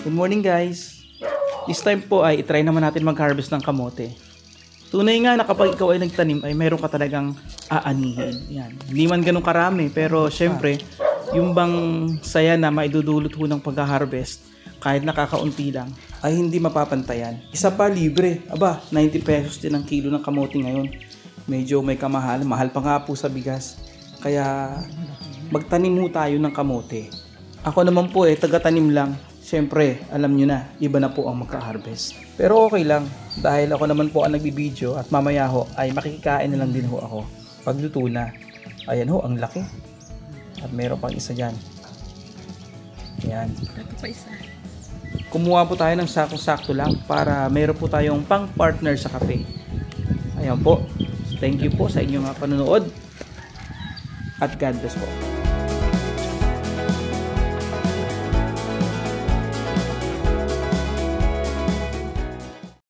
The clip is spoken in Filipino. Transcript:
Good morning guys. This time po ay itry naman natin mag-harvest ng kamote. Tunay nga na kapag ikaw ay nagtanim ay meron ka talagang aanihin. Yan. Hindi man ganun karami pero syempre yung bang saya na maidudulot ho ng pag-harvest kahit nakakaunti lang ay hindi mapapantayan. Isa pa libre. Aba, 90 pesos din ang kilo ng kamote ngayon. Medyo may kamahal. Mahal pa nga po sa bigas. Kaya magtanim ho tayo ng kamote. Ako naman po taga-tanim lang. Siyempre, alam nyo na, iba na po ang magka-harvest. Pero okay lang, dahil ako naman po ang nagbibideo at mamaya ho ay makikikain na lang din ho ako. Pagluto na. Ayan ho, ang laki. At meron pang isa dyan. Ayan. Ito pa isa. Kumuha po tayo ng sakto-sakto lang para meron po tayong pang-partner sa kape. Ayan po. Thank you po sa inyong panonood. At God bless po.